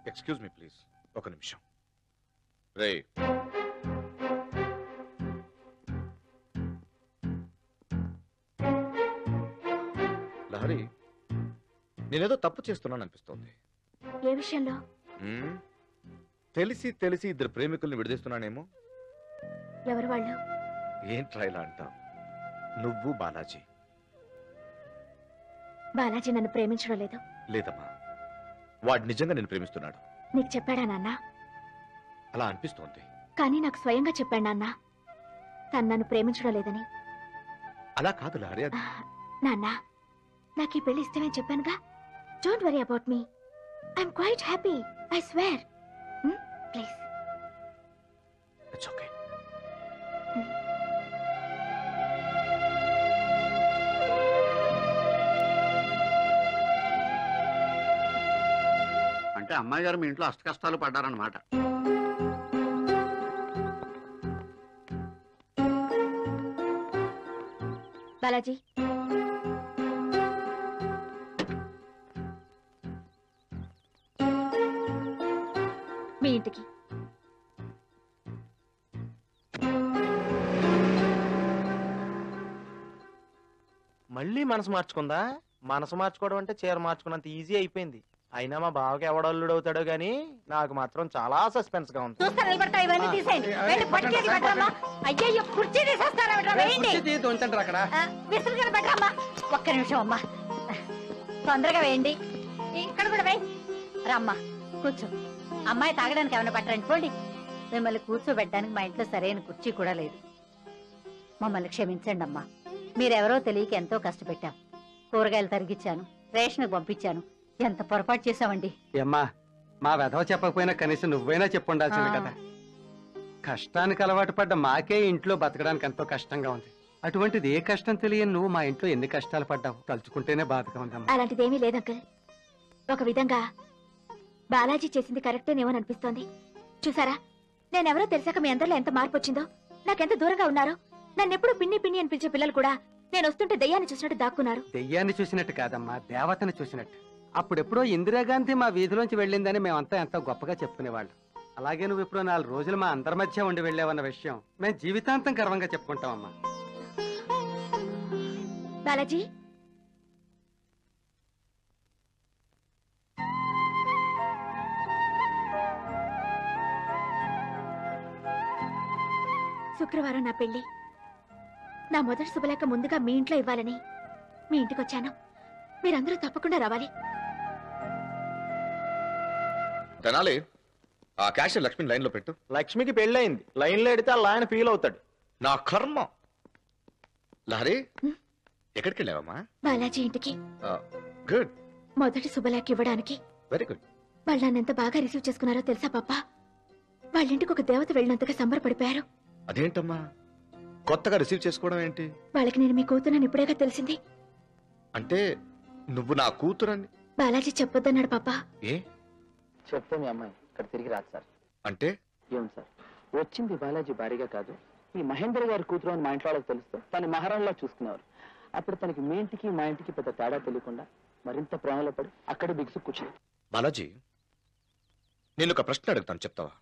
Excuse me please, ఒక నిమిషం. రే, లహరి, నేనేదో తప్పు చేస్తున్నాను అనిపిస్తోంది. ఏ విషయంలో? తెలిసి తెలిసి ఇద్దరు ప్రేమికుల్ని విడదీస్తున్నానేమో. ఎవరు వాళ్ళు? ఏంట్రా ఇలా అంటావు? నువ్వు బాలాజీ. బాలాజీ నన్ను ప్రేమించడం లేదు. లేదమ్మా, వాడు నిజంగా నేను ప్రేమిస్తున్నాడు. నీకు చెప్పాడా నాన్న? అలా అనిపిస్తోంది. కానీ నాకు స్వయంగా చెప్పాడు నాన్న తను నన్ను ప్రేమించడం లేదని. అలా కాదు లారీ. నాన్న, నాకు ఈ పెళ్లి ఇష్టమే చెప్పానుగా. Don't worry about me. I'm quite happy, I swear. Please. It's okay. అంటే అమ్మాయి గారు మీ ఇంట్లో అష్ట కష్టాలు పడ్డారన్నమాట. బాలాజీ, మీ ఇంటికి. మళ్ళీ మనసు మార్చుకుందా? మనసు మార్చుకోవడం అంటే చీర మార్చుకున్నంత ఈజీ అయిపోయింది. అయినా మా బావకి ఎవడల్లుడు అవుతాడో గానీ నాకు మాత్రం చాలా సస్పెన్స్ గా ఉంది. ఒక్క నిమిషం అమ్మా, తొందరగా వేయండి. ఇక్కడ కూడా వేయి. రమ్మా కూర్చో. అమ్మాయి తాగడానికి ఏమైనా పట్టరండి పోండి. మిమ్మల్ని కూర్చోబెట్టడానికి మా ఇంట్లో సరైన కుర్చీ కూడా లేదు. మమ్మల్ని క్షమించండి అమ్మా. మీరెవరో తెలియక ఎంతో కష్టపెట్టాం. కూరగాయలు తరిగిచ్చాను, రేషన్ పంపించాను. ఎంత పొరపాటు చేశామండి. ఏమ్మా, మా వెధవ చెప్పకపోయినా కనీసం నువ్వైనా చెప్పుండాల్సింది కదా. కష్టానికి అలవాటు పడ్డ మాకే ఇంట్లో బతకడానికి ఎంతో కష్టంగా ఉంది. అటువంటిది ఏ కష్టం తెలియని నువ్వు మా ఇంట్లో ఎన్ని కష్టాలు పడ్డావు తలుచుకుంటేనే బాధగా ఉందమ్మా. అలాంటిదేమీ లేదు అంకుల్. ఒక విధంగా బాలాజీ చేసింది కరెక్టేనేమో అనిపిస్తోంది. చూసారా, నేనెవరో తెలిసాక మీ అందరిలో ఎంత మార్పు వచ్చిందో. నాకెంత దూరంగా ఉన్నారో. నన్నెప్పుడు పిన్ని పిన్ని అని పిలిచే పిల్లలు కూడా నేను వస్తుంటే దెయ్యాన్ని చూసినట్టు దాక్కున్నారు. దెయ్యాన్ని చూసినట్టు కాదమ్మా, దేవతని చూసినట్టు. అప్పుడెప్పుడో ఇందిరాగాంధీ మా వీధిలోంచి వెళ్ళిందని మేమంతా ఎంతో గొప్పగా చెప్పుకునేవాళ్ళం. అలాగే నువ్వు ఇప్పుడు 4 రోజులు మా అందరి మధ్య ఉండి వెళ్ళావన్న విషయం మేము జీవితాంతం గర్వంగా చెప్పుకుంటామమ్మా. బాలాజీ, శుక్రవారం నా పెళ్లి. నా మొదటి శుభలేఖ ముందుగా మీ ఇంట్లో ఇవ్వాలని మీ ఇంటికి వచ్చాను. మీరందరూ తప్పకుండా రావాలి. తెనాలి, ఆ క్యాషియర్ లక్ష్మిని లైన్ లో పెట్టు. లక్ష్మికి పెళ్ళయింది, లైన్ లో ఎడితే అలా ఆయన ఫీల్ అవుతాడు. నా కర్మ. లహరి, ఎక్కడికి వెళ్ళావమ్మా? బాలాజీ ఇంటికి. గుడ్. మొదటి శుభలేఖ ఇవ్వడానికి. Very good. వాళ్ళు నన్ను ఎంత బాగా రిసీవ్ చేసుకున్నారో తెలుసా పాప? వాళ్ళ ఇంటికి ఒక దేవత వెళ్ళినంతగా సంబరపడిపోయారు. అదేంటమ్మా, కొత్తగా రిసీవ్ చేసుకోవడం ఏంటి? వాళ్ళకి నేను మీ కూతురని ఇప్పుడేగా తెలిసింది. అంటే నువ్వు నా కూతురని బాలాజీ చెప్పొద్దన్నాడు పాప. ఏ చెప్తే మీ అమ్మాయి ఇక్కడ తిరిగి రాదు సార్. అంటే ఏం సార్, వచ్చింది బాలాజీ భారీగా కాదు, ఈ మహేందర్ గారి కూతురు అని మా ఇంట్లో వాళ్ళకి తెలుస్తే తను మహారాణిలా చూసుకునేవారు. అప్పుడు తనకి మీ ఇంటికి మా ఇంటికి పెద్ద తేడా తెలియకుండా మరింత ప్రేమలో పడి అక్కడే బిగుసు కూర్చుంది. బాలాజీ, నేను ఒక ప్రశ్న అడుగుతాను, చెప్తావా?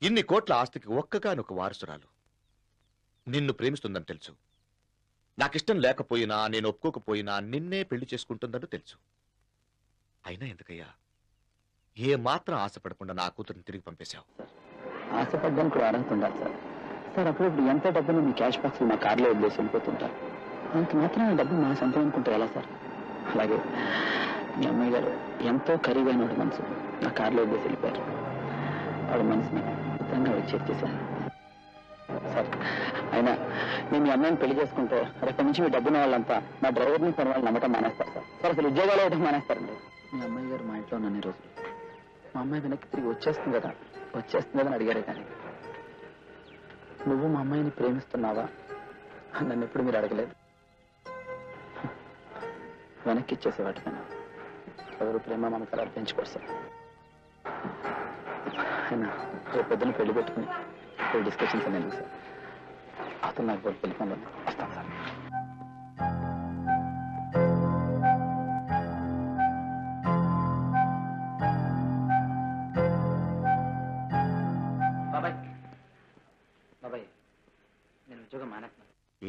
ఇన్ని కోట్ల ఆస్తికి ఒక్కగానొక వారసురాలు నిన్ను ప్రేమిస్తుందని తెలుసు. నాకిష్టం లేకపోయినా, నేను ఒప్పుకోకపోయినా నిన్నే పెళ్లి చేసుకుంటుందని తెలుసు. అయినా ఎందుకయ్యా ఏ మాత్రం ఆశపడకుండా నా కూతురిని తిరిగి పంపేశావు? ఆశపడ్డానికి కూడా అర్హత ఉండాలి సార్. సార్, అప్పుడప్పుడు ఎంత డబ్బును మీ క్యాష్ బాక్స్ మా కార్లో వదిలేసి వెళ్ళిపోతుంటారు. అంత మాత్రం డబ్బు మా సొంతం అనుకుంటే ఎలా సార్? అలాగే మీ అమ్మాయి గారు ఎంతో ఖరీదైన మనసు నా కార్లో వదిలేసి వెళ్ళిపోయారు. వాళ్ళ మనసుని ఉత్తరంగా చెక్ చేశాను సార్. అయినా నేను మీ అమ్మాయిని పెళ్లి చేసుకుంటే రేపటి నుంచి మీ డబ్బున్న వాళ్ళంతా మా డ్రైవర్ని పని వాళ్ళు నమ్మటం మానేస్తారు సార్. సార్, అసలు ఉద్యోగాలు ఇవ్వడం మానేస్తారండి. మీ అమ్మాయి గారు మా ఇంట్లో ఉన్న రోజులు మా అమ్మాయి వెనక్కి తిరిగి వచ్చేస్తుంది కదా అని అడిగారే, కానీ నువ్వు మా అమ్మాయిని ప్రేమిస్తున్నావా నన్ను ఎప్పుడు మీరు అడగలేదు. వెనక్కి ఇచ్చేసేవాటి నేను ఎవరు ప్రేమ మమతలు పెంచుకోరు సార్. అయినా రేపు పొద్దున పెళ్లి పెట్టుకుని డిస్కషన్స్ అనేది సార్. అతను నాకు పెళ్లి పనులు వస్తాను సార్.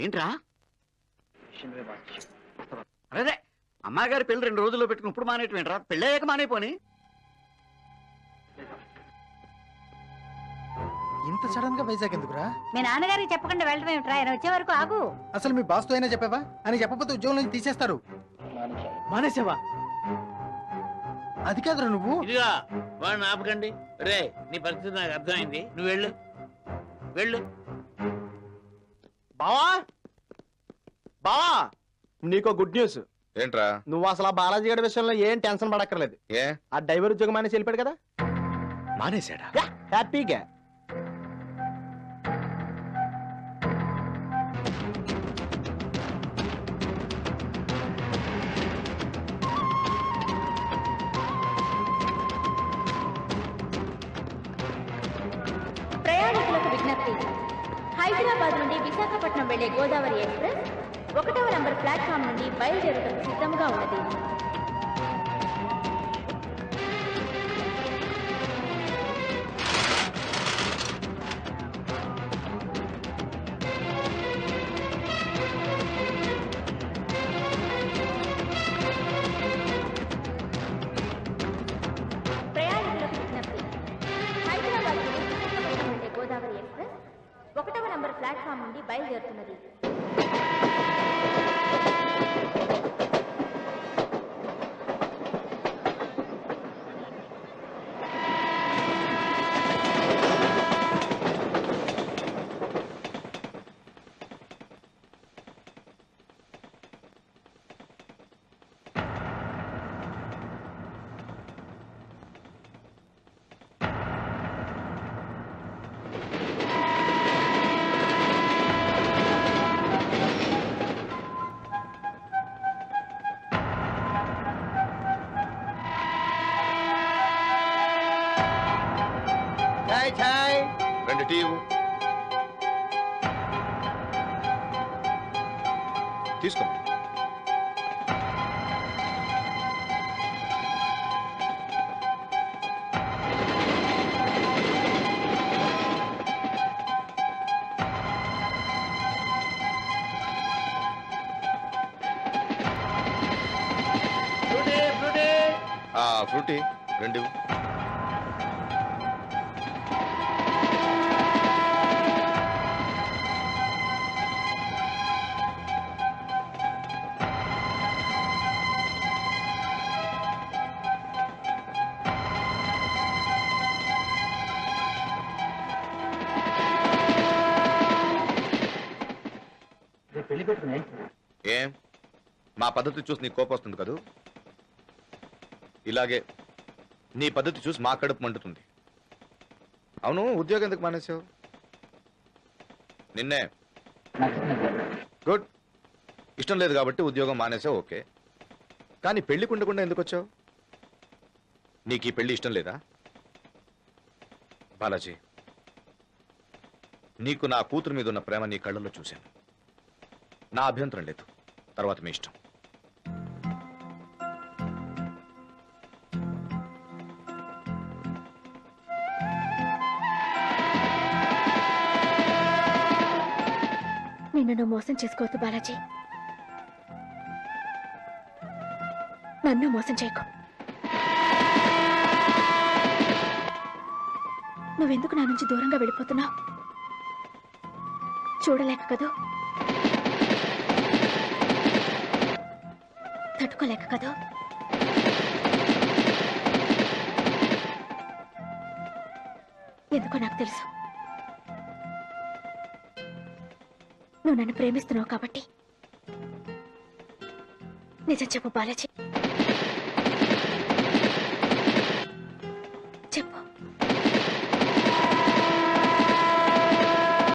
ఏంట్రా? అరే అమ్మాయి గారి పెళ్లి 2 రోజుల్లో పెట్టుకుని ఇప్పుడు మానేయటం ఏంట్రా? పెళ్ళయ్యాక మానేపోని. ఇంత సడన్ గా వైజాగ్ ఎందుకురా? మీ నాన్నగారికి చెప్పకుండా వెళ్ళడం ఏమిట్రా? ఆయన వచ్చే వరకు ఆగు. అసలు మీ బాస్ తో అయినా చెప్పావా? అని చెప్పకపోతే ఉద్యోగం నుంచి తీసేస్తారు. మానేసావా? అది కాదురా నువ్వు. ఇదిగా వాడిని ఆపకండి. రే నీ పరిస్థితి నాకు అర్థమైంది, నువ్వు వెళ్ళు వెళ్ళు. బావా బావా, నీకో గుడ్ న్యూస్. ఏంట్రా? నువ్వు అసలు ఆ బాలాజీ గారి విషయంలో ఏం టెన్షన్ పడక్కర్లేదు. ఏ ఆ డ్రైవర్ ఉద్యోగం మానేసి వెళ్ళిపోయాడు కదా, మానేశాడా? హ్యాపీగా. ప్రయాణికులకు విజ్ఞప్తి. హైదరాబాద్ నుండి విశాఖపట్నం వెళ్లే గోదావరి ఎక్స్ప్రెస్ 1వ నంబర్ ప్లాట్ఫామ్ నుండి బయలుదేరటకు సిద్ధంగా ఉన్నది. ప్రయాణికులకు విజ్ఞప్తి. హైదరాబాద్ నుండి విశాఖపట్నం వెళ్లే గోదావరి ఎక్స్ప్రెస్ 1వ నంబర్ ప్లాట్ఫామ్ నుండి బయలుదేరుతున్నది. రెండు టీ ఇవ్వు. తీసుకో. ఫ్రూటీ 2 ఇవ్వు. ఏం మా పద్ధతి చూసి నీ కోపం వస్తుంది కదూ? ఇలాగే నీ పద్ధతి చూసి మా కడుపు మండుతుంది. అవును, ఉద్యోగం ఎందుకు మానేసావు? నిన్నే. గుడ్. ఇష్టం లేదు కాబట్టి ఉద్యోగం మానేసావు, ఓకే. కానీ పెళ్లి కుండకుండా ఎందుకు వచ్చావు? నీకు ఈ పెళ్లి ఇష్టం లేదా? బాలాజీ, నీకు నా కూతురు మీద ఉన్న ప్రేమ నీ కళ్ళల్లో చూశాను. నా అభ్యంతరం లేదు, తర్వాత మీ ఇష్టం. నిన్ను నువ్వు మోసం చేసుకోవద్దు బాలాజీ. నన్ను మోసం చేయకు. నువ్వెందుకు నా నుంచి దూరంగా వెళ్ళిపోతున్నావు? చూడలేక కదూ, తట్టుకోలేక కదూ. ఎందుకో నాకు తెలుసు. నువ్వు నన్ను ప్రేమిస్తున్నావు కాబట్టి. నిజం చెప్పు బాలాజీ.